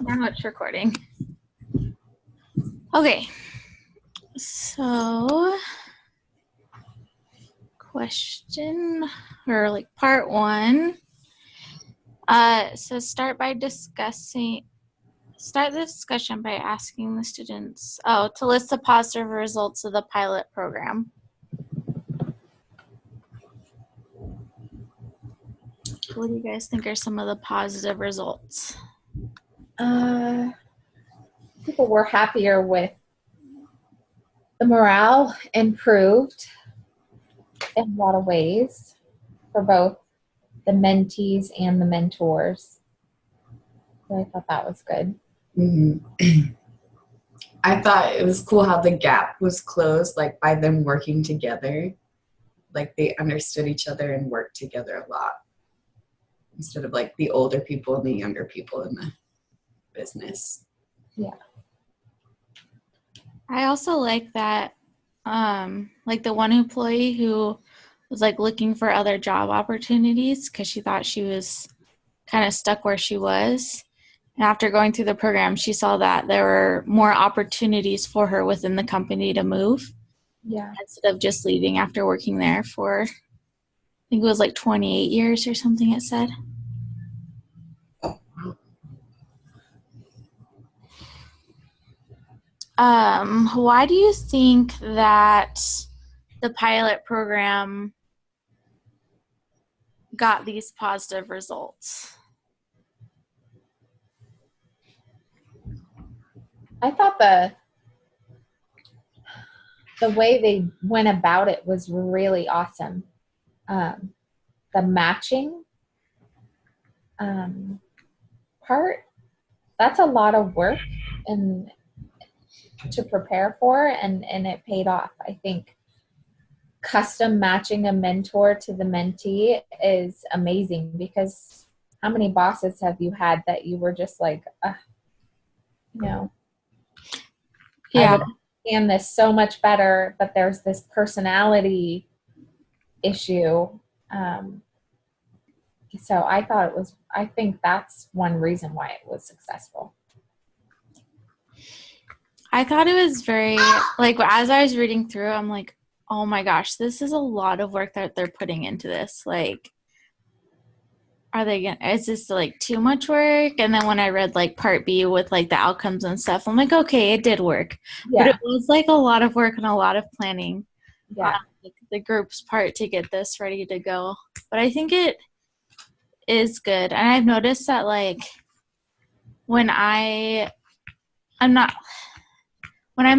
Now it's recording. Okay. So, question or like part one. So start the discussion by asking the students to list the positive results of the pilot program. What do you guys think are some of the positive results? People were happier with the morale, improved in a lot of ways for both the mentees and the mentors. So I thought that was good. Mm-hmm. I thought it was cool how the gap was closed, like by them working together. Like they understood each other and worked together a lot instead of like the older people and the younger people in the business. Yeah. I also like that, like the one employee who was like looking for other job opportunities because she thought she was kind of stuck where she was. And after going through the program, she saw that there were more opportunities for her within the company to move. Yeah. Instead of just leaving after working there for, I think it was like 28 years or something it said. Why do you think that the pilot program got these positive results? I thought the way they went about it was really awesome. The matching part, that's a lot of work and to prepare for, and it paid off. I think custom matching a mentor to the mentee is amazing, because how many bosses have you had that you were just like, yeah, I would understand this so much better, but there's this personality issue. So I think that's one reason why it was successful. I thought it was very, like, as I was reading through, I'm like, oh my gosh, this is a lot of work that they're putting into this. Like, is this like too much work? And then when I read like part B with like the outcomes and stuff, I'm like, okay, it did work. Yeah. But it was like a lot of work and a lot of planning on like, the group's part to get this ready to go. But I think it is good. And I've noticed that like when I'm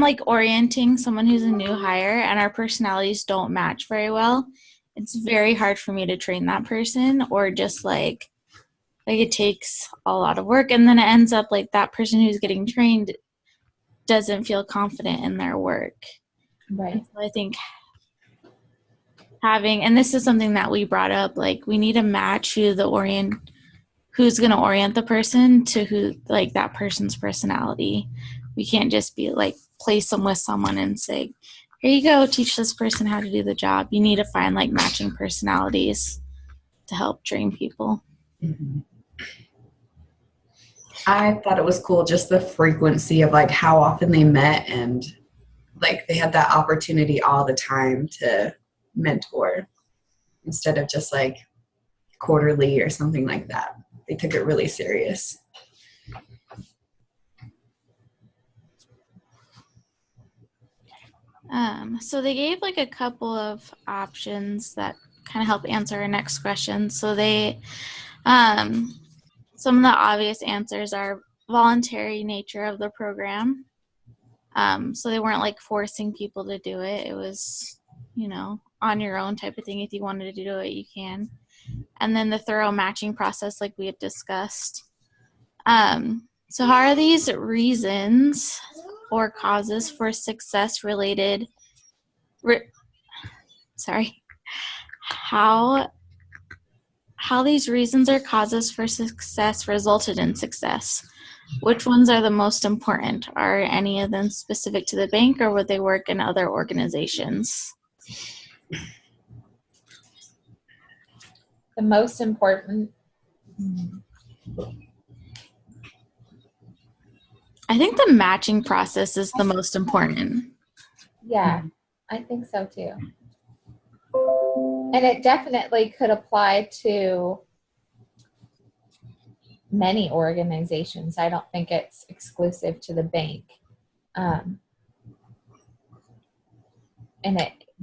like orienting someone who's a new hire and our personalities don't match very well, it's very hard for me to train that person, or just like it takes a lot of work, and then it ends up like that person who's getting trained doesn't feel confident in their work. Right. So I think and this is something that we brought up, like we need to match who's going to orient the person to who, like, that person's personality. We can't just be like place them with someone and say, here you go, teach this person how to do the job. You need to find like matching personalities to help train people. Mm-hmm. I thought it was cool, just the frequency of like how often they met, and like they had that opportunity all the time to mentor instead of just like quarterly or something like that. They took it really serious. So they gave like a couple of options that kind of help answer our next question. So they, some of the obvious answers are voluntary nature of the program. So they weren't like forcing people to do it. It was, on your own type of thing. If you wanted to do it, you can. And then the thorough matching process, like we had discussed. So how are these reasons or causes for success related? How these reasons or causes for success resulted in success? Which ones are the most important? Are any of them specific to the bank, or would they work in other organizations? The most important, I think the matching process is the most important. Yeah, I think so too. And it definitely could apply to many organizations. I don't think it's exclusive to the bank. And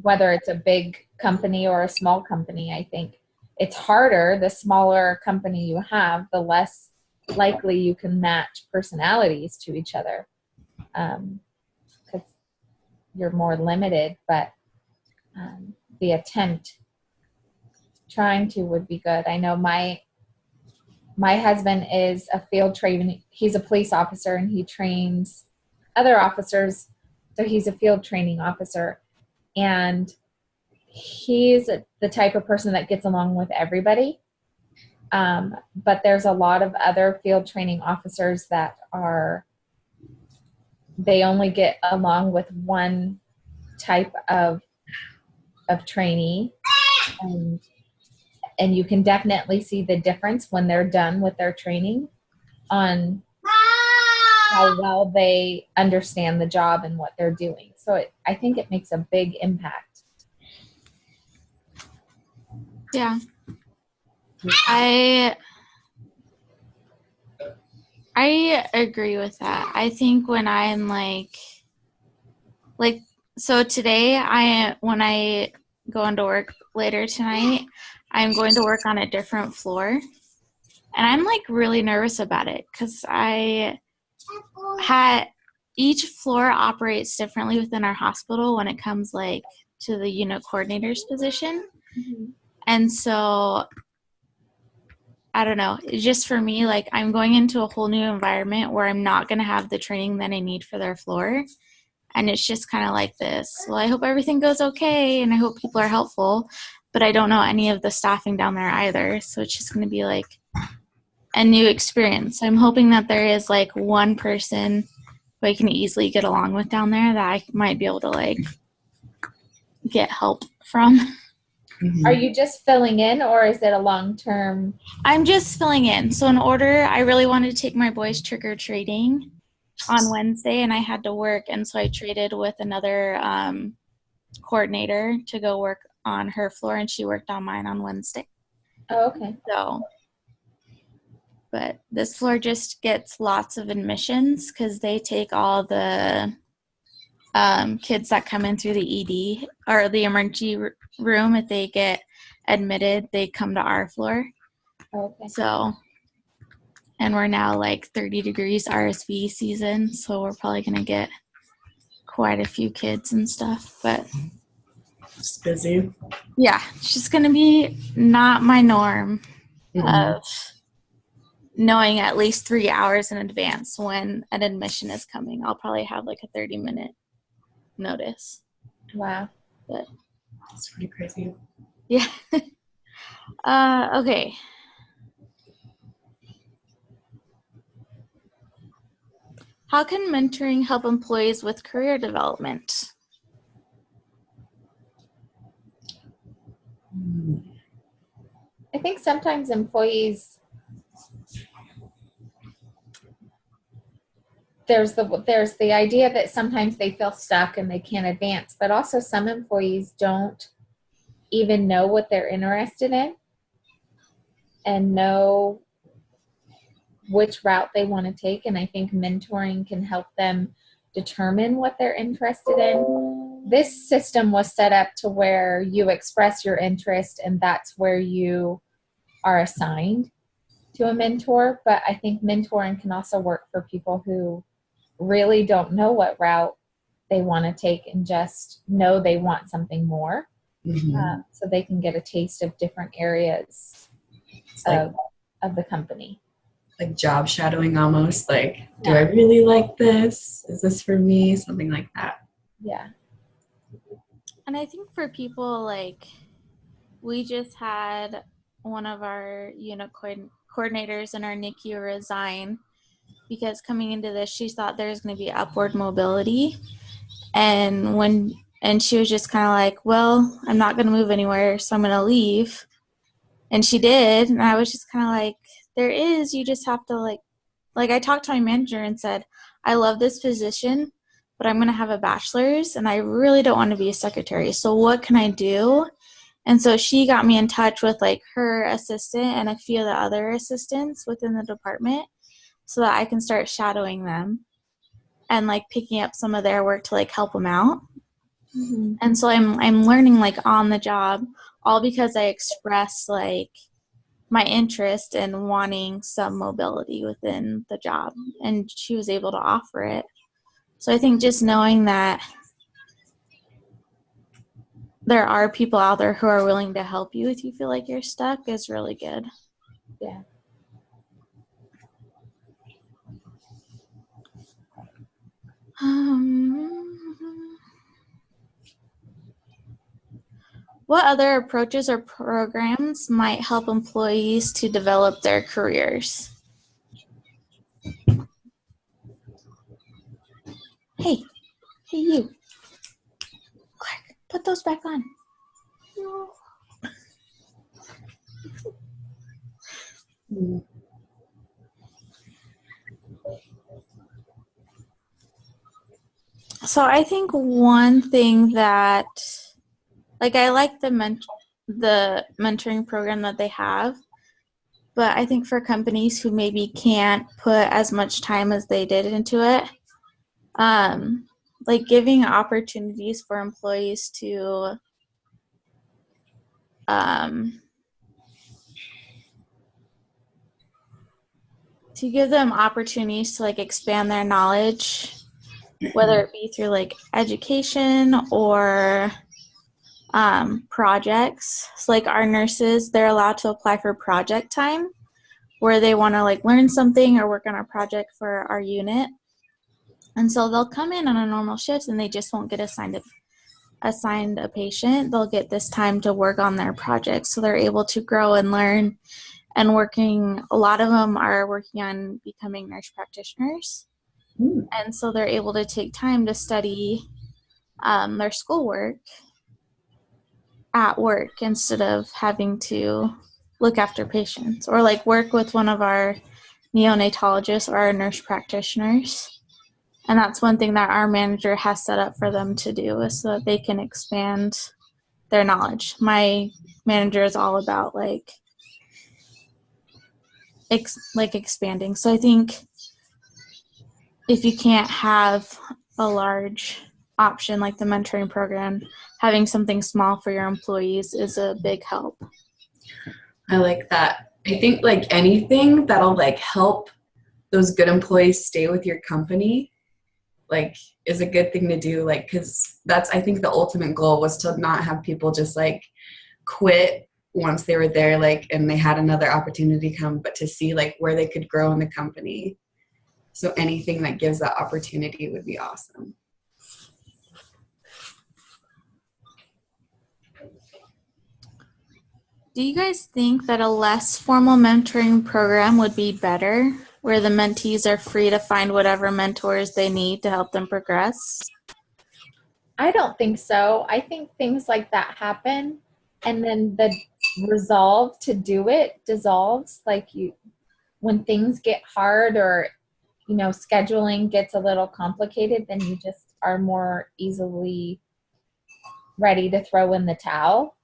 whether it's a big company or a small company, I think it's harder. The smaller company you have, the less likely you can match personalities to each other, because you're more limited. But the attempt, trying to, would be good. I know my husband is a field training. He's a police officer and he trains other officers. So he's a field training officer, and he's the type of person that gets along with everybody. But there's a lot of other field training officers that they only get along with one type of trainee, and you can definitely see the difference when they're done with their training on how well they understand the job and what they're doing. So I think it makes a big impact. Yeah. I agree with that. I think when I'm like so today when I go into work later tonight, I'm going to work on a different floor, and I'm like really nervous about it because each floor operates differently within our hospital when it comes like to the unit coordinator's position. Mm-hmm. And so I don't know, just for me, like I'm going into a whole new environment where I'm not going to have the training that I need for their floor. And it's just kind of like this, well, I hope everything goes okay and I hope people are helpful, but I don't know any of the staffing down there either. So it's just going to be like a new experience. I'm hoping that there is like one person who I can easily get along with down there that I might be able to like get help from. Are you just filling in, or is it a long-term? I'm just filling in. So in order, I really wanted to take my boys trick-or-treating on Wednesday, and I had to work, and so I traded with another coordinator to go work on her floor, and she worked on mine on Wednesday. Oh, okay. So, but this floor just gets lots of admissions because they take all the kids that come in through the ED or the emergency room. If they get admitted, they come to our floor. Okay. So, and we're now like 30 degrees RSV season, so we're probably going to get quite a few kids and stuff, but it's busy. Yeah, it's just going to be not my norm of knowing at least 3 hours in advance when an admission is coming. I'll probably have like a 30-minute notice. Wow. But that's pretty crazy. Yeah. Okay. How can mentoring help employees with career development? I think sometimes employees, there's the idea that sometimes they feel stuck and they can't advance, but also some employees don't even know what they're interested in and know which route they want to take. And I think mentoring can help them determine what they're interested in. This system was set up to where you express your interest and that's where you are assigned to a mentor. But I think mentoring can also work for people who really don't know what route they want to take and just know they want something more. So they can get a taste of different areas of the company. Like job shadowing almost, like, do I really like this? Is this for me? Something like that. Yeah. And I think for people, like, we just had one of our unit coordinators in our NICU resign because coming into this, she thought there was going to be upward mobility. And she was just kind of like, well, I'm not going to move anywhere, so I'm going to leave. And she did. And I was just kind of like, there is, you just have to like like I talked to my manager and said, I love this position, but I'm going to have a bachelor's and I really don't want to be a secretary. So what can I do? And so she got me in touch with like her assistant and a few of the other assistants within the department so that I can start shadowing them and like picking up some of their work to like help them out. Mm-hmm. And so I'm learning like on the job, all because I expressed like my interest in wanting some mobility within the job, and she was able to offer it. So I think just knowing that there are people out there who are willing to help you if you feel like you're stuck is really good. Yeah. What other approaches or programs might help employees to develop their careers? Hey, you. Clark, put those back on. No. So I think one thing that, like, I like the mentoring program that they have, but I think for companies who maybe can't put as much time as they did into it, like giving opportunities for employees to give them opportunities to like expand their knowledge, whether it be through like education or projects. So like our nurses, they're allowed to apply for project time where they want to like learn something or work on a project for our unit. And so they'll come in on a normal shift and they just won't get assigned a patient. They'll get this time to work on their project. So they're able to grow and learn and working. A lot of them are working on becoming nurse practitioners. And so they're able to take time to study their schoolwork at work instead of having to look after patients or like work with one of our neonatologists or our nurse practitioners. And that's one thing that our manager has set up for them to do is so that they can expand their knowledge. My manager is all about like expanding. So I think if you can't have a large option like the mentoring program, having something small for your employees is a big help. I like that. I think like anything that'll like help those good employees stay with your company like is a good thing to do, like because that's I think the ultimate goal was to not have people just like quit once they were there like and they had another opportunity come, but to see like where they could grow in the company. So anything that gives that opportunity would be awesome. Do you guys think that a less formal mentoring program would be better, where the mentees are free to find whatever mentors they need to help them progress? I don't think so. I think things like that happen and then the resolve to do it dissolves. Like when things get hard or, scheduling gets a little complicated, then you just are more easily ready to throw in the towel.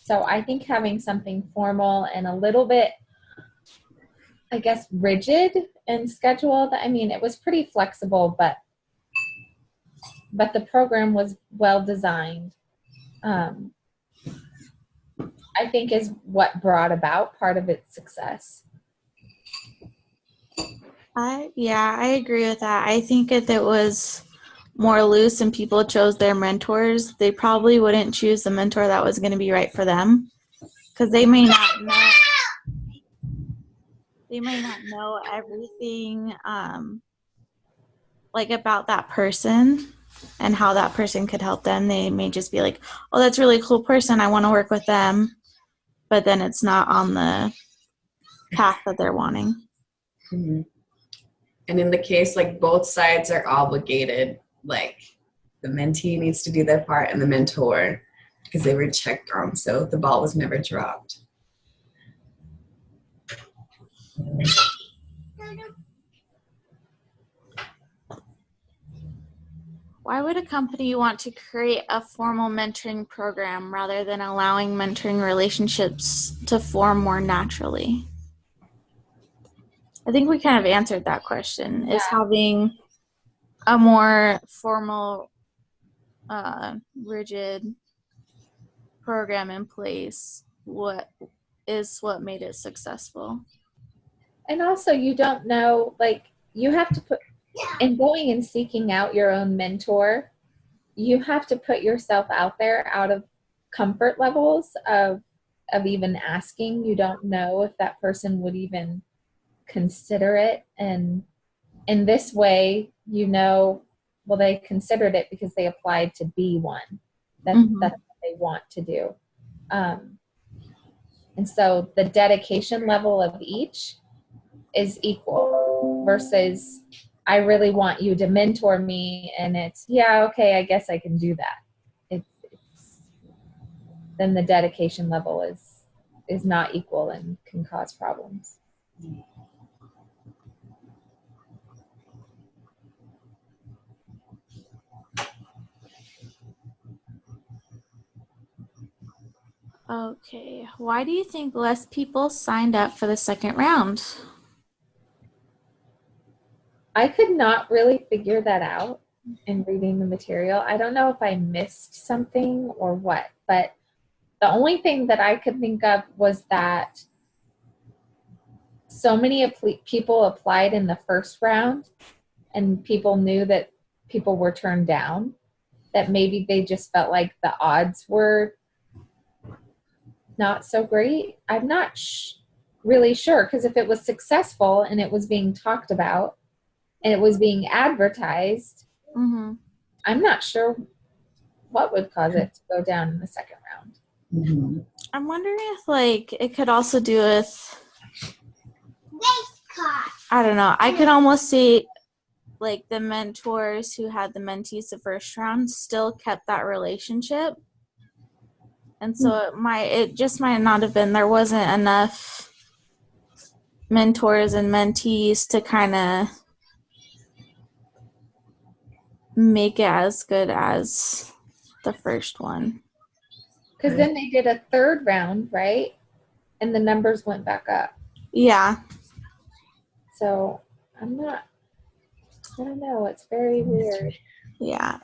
So I think having something formal and a little bit, I guess, rigid and scheduled. I mean, it was pretty flexible, but the program was well designed. I think is what brought about part of its success. I agree with that. I think if it was more loose and people chose their mentors, they probably wouldn't choose the mentor that was going to be right for them because they may not know everything like about that person and how that person could help them. They may just be like, oh, that's a really cool person, I want to work with them, but then it's not on the path that they're wanting. Mm-hmm. And in the case like both sides are obligated, like the mentee needs to do their part and the mentor, because they were checked on, so the ball was never dropped. Why would a company want to create a formal mentoring program rather than allowing mentoring relationships to form more naturally? I think we kind of answered that question. Is having a more formal, rigid program in place what made it successful? And also, you don't know, like, you have to put, in going and seeking out your own mentor, you have to put yourself out there out of comfort levels of even asking. You don't know if that person would even consider it. And in this way, you know, well, they considered it because they applied to be one. That's what they want to do. And so the dedication level of each is equal versus I really want you to mentor me, and it's, yeah, okay, I guess I can do that. It's then the dedication level is not equal and can cause problems. Okay. Why do you think less people signed up for the second round? I could not really figure that out in reading the material. I don't know if I missed something or what, but the only thing that I could think of was that so many people applied in the first round and people knew that people were turned down, that maybe they just felt like the odds were not so great. I'm not really sure, because if it was successful and it was being talked about and it was being advertised, I'm not sure what would cause it to go down in the second round. I'm wondering if, like, it could also do with, I don't know, I could almost see, like, the mentors who had the mentees the first round still kept that relationship. And so it just might not have been, there wasn't enough mentors and mentees to kind of make it as good as the first one. Because then they did a third round, right? And the numbers went back up. Yeah. So I don't know. It's very weird. Yeah.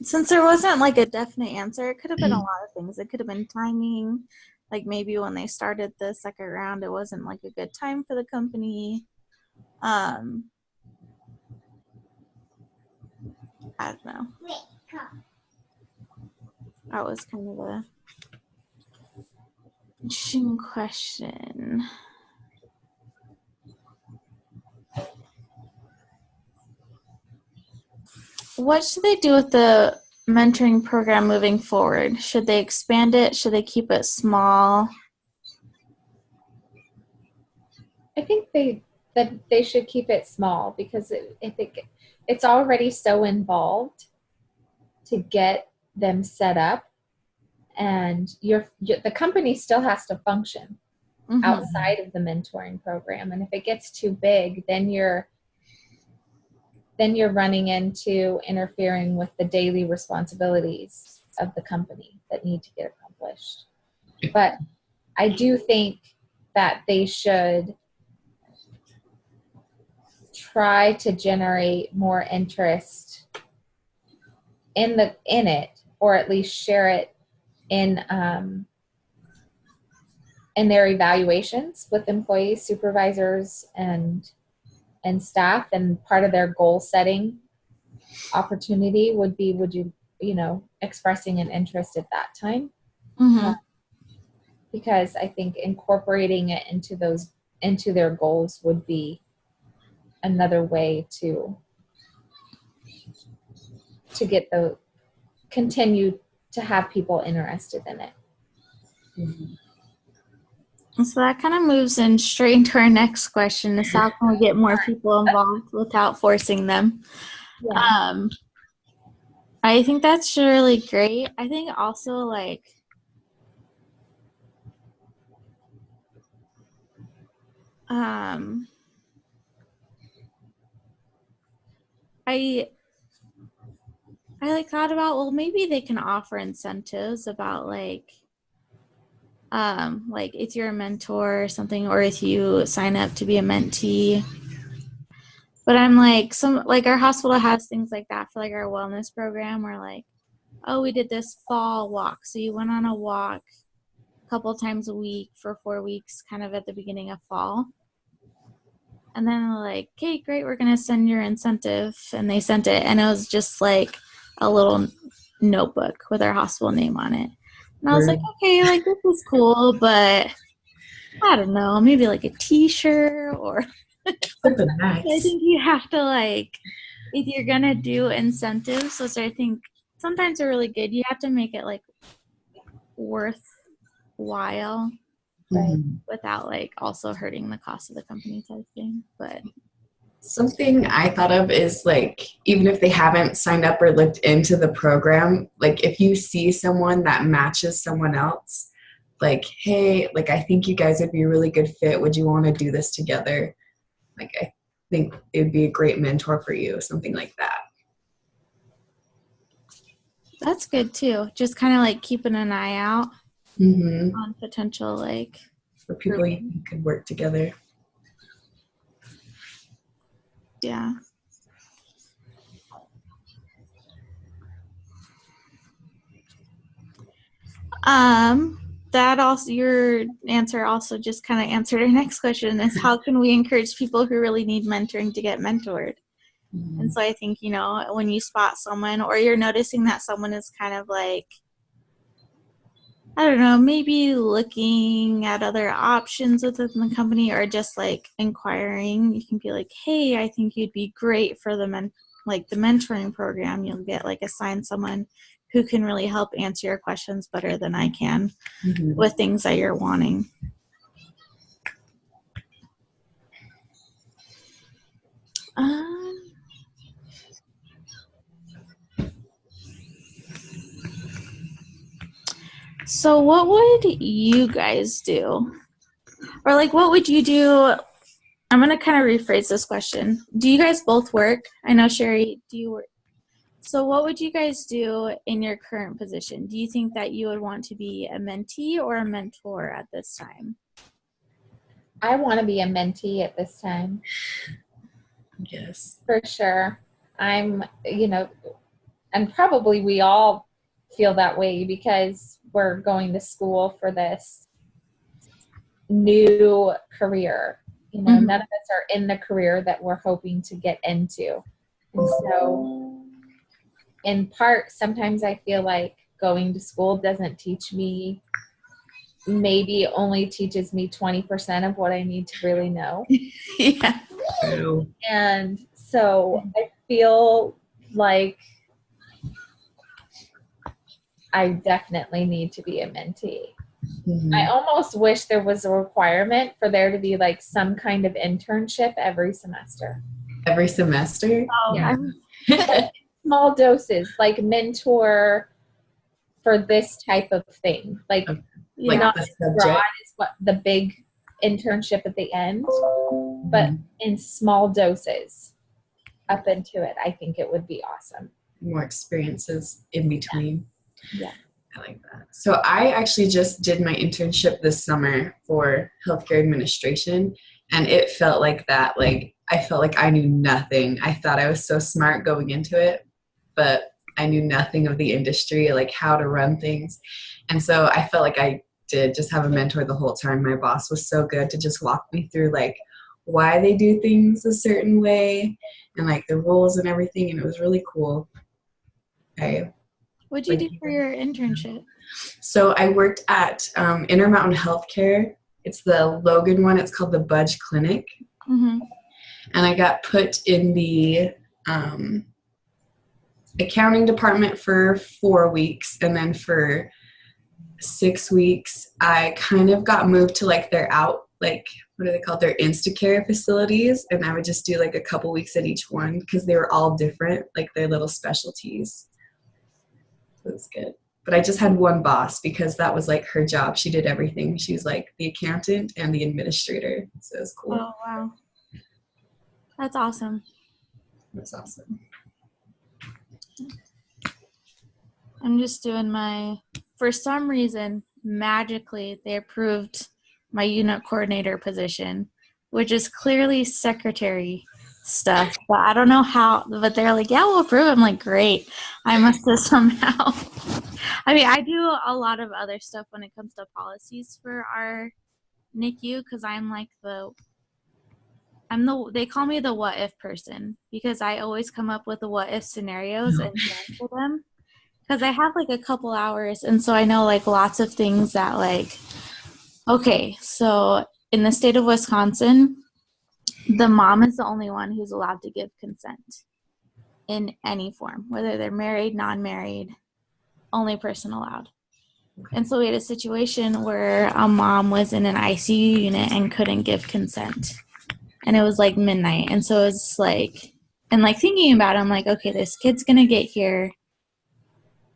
Since there wasn't like a definite answer, it could have been a lot of things. It could have been timing. Like maybe when they started the second round, it wasn't like a good time for the company. I don't know. That was kind of a interesting question. What should they do with the mentoring program moving forward? Should they expand it? Should they keep it small? I think that they should keep it small, because it's already so involved to get them set up, and the company still has to function outside of the mentoring program. And if it gets too big, then you're running into interfering with the daily responsibilities of the company that need to get accomplished. But I do think that they should try to generate more interest in it, or at least share it in their evaluations with employees, supervisors, and staff. And part of their goal setting opportunity would be, expressing an interest at that time. Because I think incorporating it into their goals would be another way to continue to have people interested in it. So that kind of moves in straight into our next question, is how can we get more people involved without forcing them? Yeah. I think that's really great. I think also, like, I like thought about, well, maybe they can offer incentives about like if you're a mentor or something, or if you sign up to be a mentee. But I'm like, our hospital has things like that for like our wellness program, where like, oh, we did this fall walk, so you went on a walk a couple times a week for 4 weeks, kind of at the beginning of fall. And then they're like, okay, great, we're gonna send your incentive, and they sent it, and it was just like a little notebook with our hospital name on it. And I was like, okay, like this is cool, but I don't know, maybe like a T-shirt or Something nice. I think you have to like, if you're gonna do incentives, which I think sometimes are really good, you have to make it like worthwhile, Right. without like also hurting the cost of the company type thing. But something I thought of is like, even if they haven't signed up or looked into the program, like if you see someone that matches someone else, like, hey, like I think you guys would be a really good fit. Would you want to do this together? Like I think it would be a great mentor for you, something like that. that's good too. Just kind of like keeping an eye out on potential like for people you think could work together. Yeah. That also, your answer also just kind of answered our next question, is how can we encourage people who really need mentoring to get mentored? And so I think, you know, when you spot someone, or you're noticing that someone is kind of like, I don't know, maybe looking at other options within the company, or just like inquiring, you can be like, hey, I think you'd be great for the mentoring program. You'll get like assigned someone who can really help answer your questions better than I can with things that you're wanting. So what would you guys do? Or like, what would you do? I'm going to kind of rephrase this question. Do you guys both work? I know, Sherry, do you work? So what would you guys do in your current position? Do you think that you would want to be a mentee or a mentor at this time? I want to be a mentee at this time. Yes. For sure. I'm, you know, and probably we all feel that way because we're going to school for this new career. You know, none of us are in the career that we're hoping to get into. And so, in part, sometimes I feel like going to school doesn't teach me, maybe only teaches me 20% of what I need to really know. Yeah. And so I feel like I definitely need to be a mentee. I almost wish there was a requirement for there to be like some kind of internship every semester. Every semester? Oh, yeah. Small doses, like mentor for this type of thing. Like not as broad as what the big internship at the end, but in small doses up into it. I think it would be awesome. More experiences in between. Yeah. I like that. So I actually just did my internship this summer for healthcare administration, and it felt like that. Like I felt like I knew nothing. I thought I was so smart going into it, but I knew nothing of the industry, like how to run things. And so I felt like I did just have a mentor the whole time. My boss was so good to just walk me through like why they do things a certain way and like the rules and everything. And it was really cool. What'd you do for your internship? So I worked at Intermountain Healthcare. It's the Logan one. It's called the Budge Clinic. And I got put in the accounting department for 4 weeks. And then for 6 weeks, I kind of got moved to like their what are they called? Their Instacare facilities. And I would just do like a couple weeks at each one because they were all different, like their little specialties. It was good. But I just had one boss because that was like her job. She did everything. She was like the accountant and the administrator. So it was cool. Oh, wow. That's awesome. That's awesome. I'm just doing for some reason, magically, they approved my unit coordinator position, which is clearly secretary stuff. But I don't know how, but they're like, yeah, we'll approve. I'm like, great. I must have somehow. I mean, I do a lot of other stuff when it comes to policies for our NICU because I'm like they call me the what if person because I always come up with the what if scenarios and answer them because I have like a couple hours and so I know like lots of things that like, okay, so in the state of Wisconsin, the mom is the only one who's allowed to give consent in any form, whether they're married, non-married, only person allowed. And so we had a situation where a mom was in an ICU unit and couldn't give consent. And it was like midnight. And so it's like, and like thinking about it, I'm like, okay, this kid's going to get here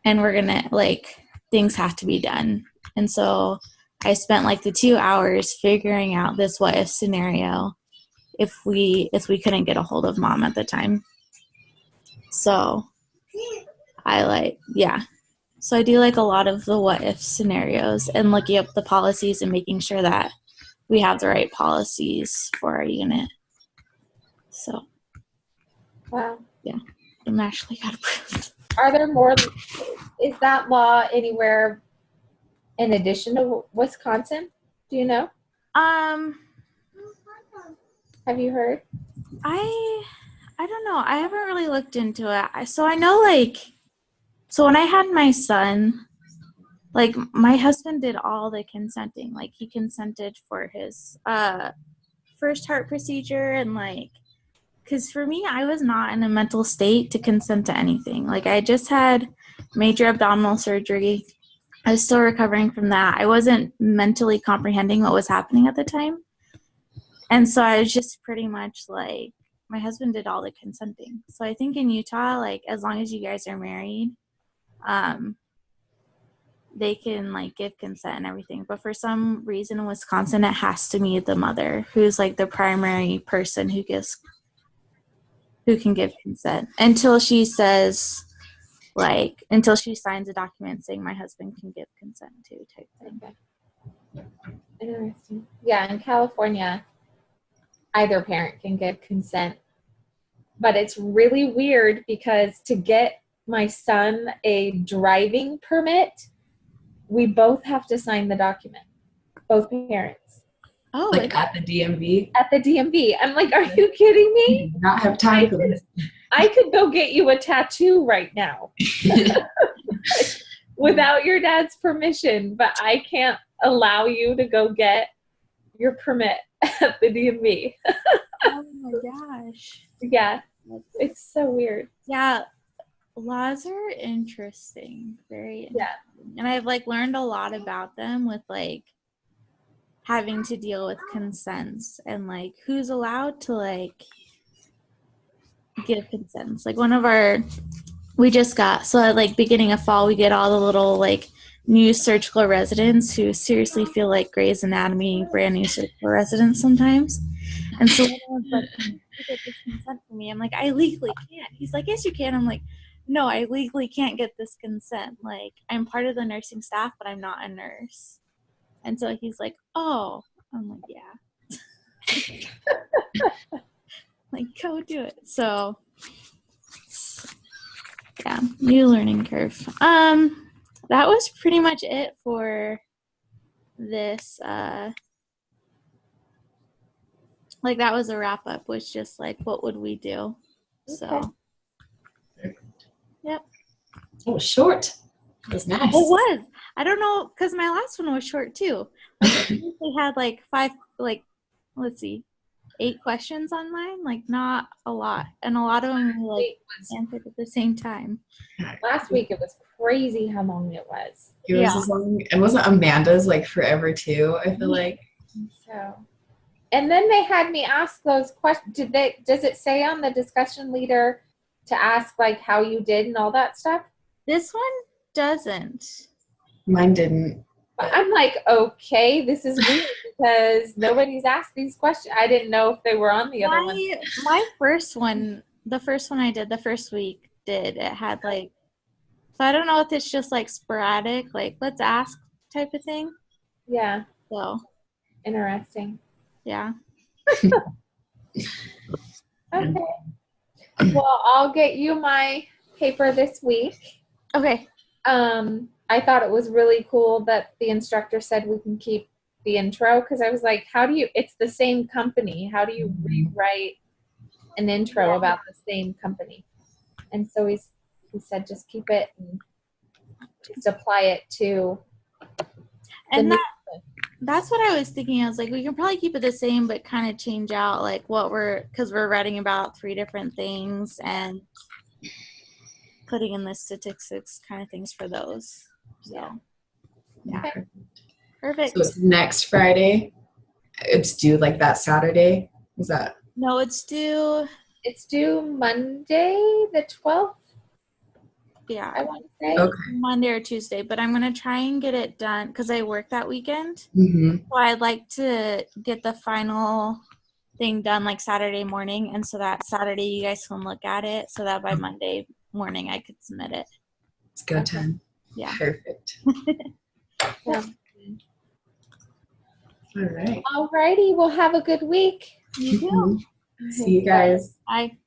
and we're going to like, things have to be done. And so I spent like the 2 hours figuring out this what if scenario if we couldn't get a hold of mom at the time. So So I do like a lot of the what if scenarios and looking up the policies and making sure that we have the right policies for our unit. So, Wow. Yeah, I'm actually got approved. Are there more? Is that law anywhere in addition to Wisconsin? Do you know? Have you heard? I don't know. I haven't really looked into it. So I know so when I had my son, like my husband did all the consenting. Like he consented for his first heart procedure and like, because for me, I was not in a mental state to consent to anything. Like I just had major abdominal surgery. I was still recovering from that. I wasn't mentally comprehending what was happening at the time. And so I was just pretty much like, my husband did all the consenting. So I think in Utah, like as long as you guys are married, they can like give consent and everything. But for some reason in Wisconsin, it has to be the mother who's like the primary person who can give consent until she says until she signs a document saying my husband can give consent to type thing. Okay. Interesting. Yeah, in California, either parent can give consent. But it's really weird because to get my son a driving permit, we both have to sign the document, both parents. Oh, like at the DMV? At the DMV. I'm like, are you kidding me? I do not have time for this. I could go get you a tattoo right now without your dad's permission, but I can't allow you to go get your permit at the DMV. Oh my gosh. Yeah, it's so weird. Yeah, laws are interesting. Very interesting. Yeah. And I've like learned a lot about them with like having to deal with consents and like who's allowed to like give consents. Like we just got, so at like beginning of fall, we get all the little like new surgical residents who seriously feel like Grey's Anatomy, brand new surgical residents sometimes. And so one was like, can you get this consent for me? I'm like, I legally can't. He's like, yes, you can. I'm like, no, I legally can't get this consent. Like, I'm part of the nursing staff, but I'm not a nurse. And so he's like, oh. I'm like, yeah. Like, go do it. So, yeah, new learning curve. That was pretty much it for this. Like, that was a wrap up, was just like, what would we do? So, yep. It was short. It was nice. It was. I don't know, because my last one was short too. Like, we had like 8 questions on mine, like not a lot. And a lot of them were like answered at the same time. Last week it was crazy how long it was. It was as long, and wasn't Amanda's like forever too, I feel like. So, and then they had me ask those questions. Does it say on the discussion leader to ask like how you did and all that stuff? This one doesn't. Mine didn't. I'm like, okay, this is weird because nobody's asked these questions. I didn't know if they were on the other one. My first one, the first one I did the first week it had like So I don't know if it's just like sporadic, like let's ask type of thing. Yeah, So interesting. yeah. Okay. Well, I'll get you my paper this week. Okay. I thought it was really cool that the instructor said we can keep the intro, because I was like, how do you, it's the same company. How do you rewrite an intro about the same company? And so he said, just keep it and just apply it to And that's what I was thinking. I was like, we can probably keep it the same, but kind of change out like what because we're writing about 3 different things and putting in the statistics kind of things for those. So, yeah. Okay. Perfect. So it's next Friday. It's due like that Saturday. Is that? No, it's due. It's due Monday, the 12th. Yeah. I want to say. Okay. Monday or Tuesday, but I'm going to try and get it done because I work that weekend. Mm-hmm. So I'd like to get the final thing done like Saturday morning, and so that Saturday you guys can look at it so that by Monday morning I could submit it. It's go time. Yeah. Perfect. Yeah. All right. Alrighty, well, have a good week. You too. See you guys. Bye.